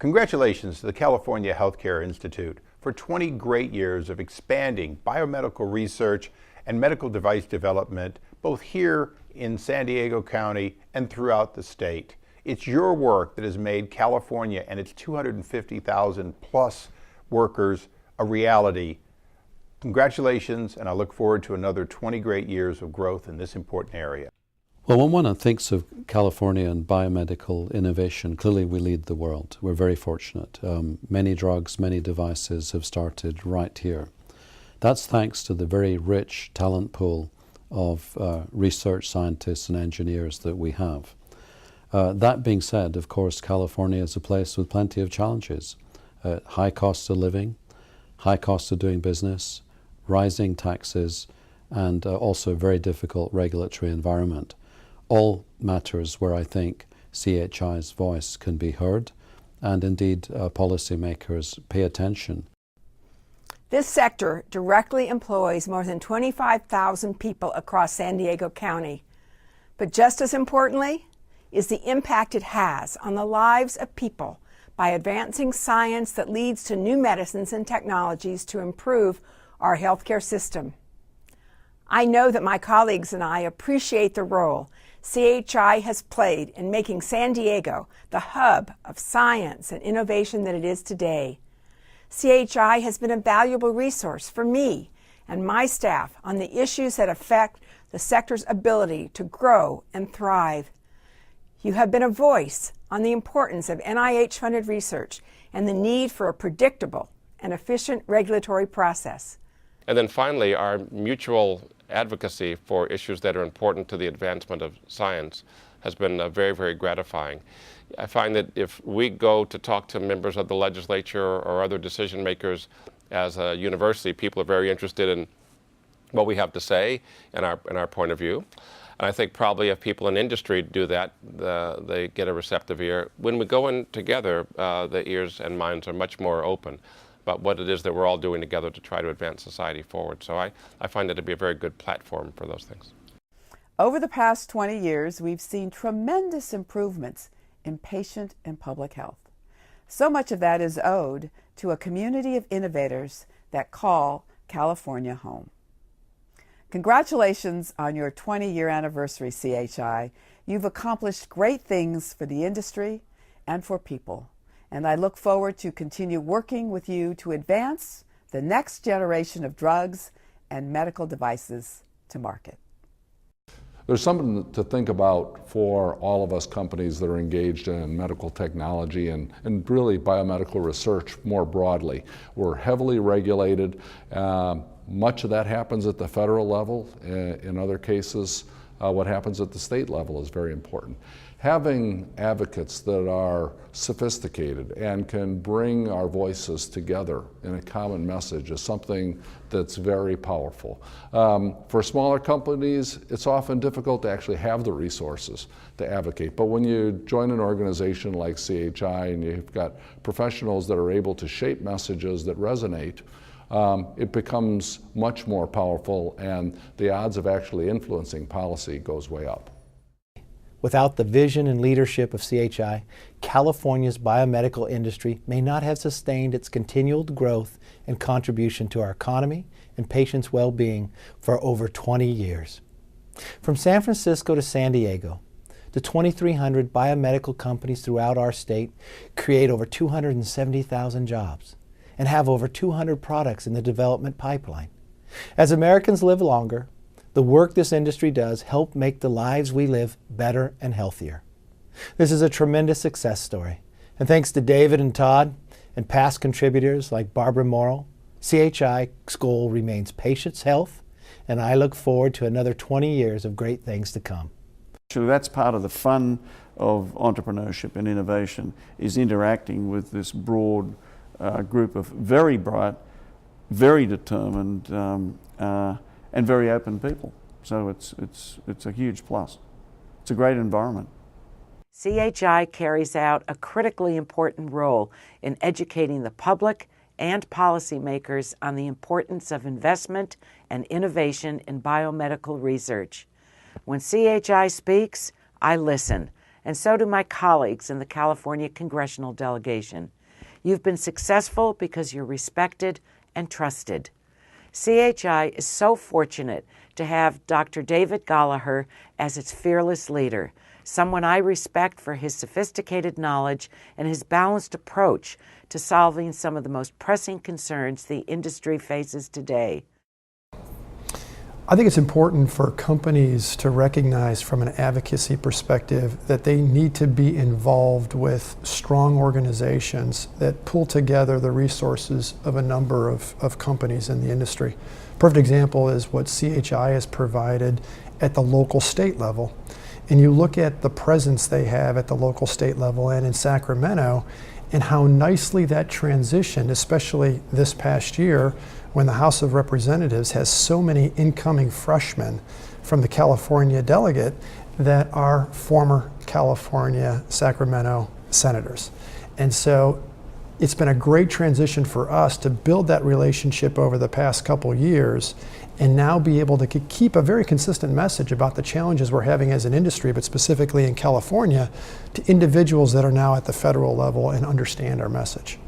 Congratulations to the California Healthcare Institute for 20 great years of expanding biomedical research and medical device development, both here in San Diego County and throughout the state. It's your work that has made California and its 250,000 plus workers a reality. Congratulations, and I look forward to another 20 great years of growth in this important area. Well, when one thinks of California and biomedical innovation, clearly we lead the world. We're very fortunate. Many drugs, many devices have started right here. That's thanks to the very rich talent pool of research scientists and engineers that we have. That being said, of course, California is a place with plenty of challenges. High costs of living, high costs of doing business, rising taxes, and also a very difficult regulatory environment. All matters where I think CHI's voice can be heard, and indeed policymakers pay attention. This sector directly employs more than 25,000 people across San Diego County. But just as importantly is the impact it has on the lives of people by advancing science that leads to new medicines and technologies to improve our healthcare system. I know that my colleagues and I appreciate the role CHI has played in making San Diego the hub of science and innovation that it is today. CHI has been a valuable resource for me and my staff on the issues that affect the sector's ability to grow and thrive. You have been a voice on the importance of NIH-funded research and the need for a predictable and efficient regulatory process. And then finally, our mutual advocacy for issues that are important to the advancement of science has been very, very gratifying. I find that if we go to talk to members of the legislature or other decision makers as a university, people are very interested in what we have to say and our point of view. And I think probably if people in industry do that, they get a receptive ear. When we go in together, the ears and minds are much more open about what it is that we're all doing together to try to advance society forward. So I find it to be a very good platform for those things. Over the past 20 years, we've seen tremendous improvements in patient and public health. So much of that is owed to a community of innovators that call California home. Congratulations on your 20-year anniversary, CHI. You've accomplished great things for the industry and for people. And I look forward to continue working with you to advance the next generation of drugs and medical devices to market. There's something to think about for all of us companies that are engaged in medical technology and really biomedical research more broadly. We're heavily regulated. Much of that happens at the federal level. In other cases, what happens at the state level is very important. Having advocates that are sophisticated and can bring our voices together in a common message is something that's very powerful. For smaller companies, it's often difficult to actually have the resources to advocate. But when you join an organization like CHI and you've got professionals that are able to shape messages that resonate, it becomes much more powerful, and the odds of actually influencing policy goes way up. Without the vision and leadership of CHI, California's biomedical industry may not have sustained its continual growth and contribution to our economy and patients' well-being for over 20 years. From San Francisco to San Diego, the 2,300 biomedical companies throughout our state create over 270,000 jobs and have over 200 products in the development pipeline. As Americans live longer, the work this industry does help make the lives we live better and healthier. This is a tremendous success story. And thanks to David and Todd and past contributors like Barbara Morrill, CHI's goal remains patients' health, and I look forward to another 20 years of great things to come. So that's part of the fun of entrepreneurship and innovation, is interacting with this broad group of very bright, very determined, and very open people. So it's a huge plus. It's a great environment. CHI carries out a critically important role in educating the public and policymakers on the importance of investment and innovation in biomedical research. When CHI speaks, I listen, and so do my colleagues in the California congressional delegation. You've been successful because you're respected and trusted. CHI is so fortunate to have Dr. David Gallagher as its fearless leader, someone I respect for his sophisticated knowledge and his balanced approach to solving some of the most pressing concerns the industry faces today. I think it's important for companies to recognize from an advocacy perspective that they need to be involved with strong organizations that pull together the resources of a number of companies in the industry. Perfect example is what CHI has provided at the local state level. And you look at the presence they have at the local state level and in Sacramento, and how nicely that transitioned, especially this past year when the House of Representatives has so many incoming freshmen from the California delegate that are former California, Sacramento senators. And so it's been a great transition for us to build that relationship over the past couple years and now be able to keep a very consistent message about the challenges we're having as an industry, but specifically in California, to individuals that are now at the federal level and understand our message.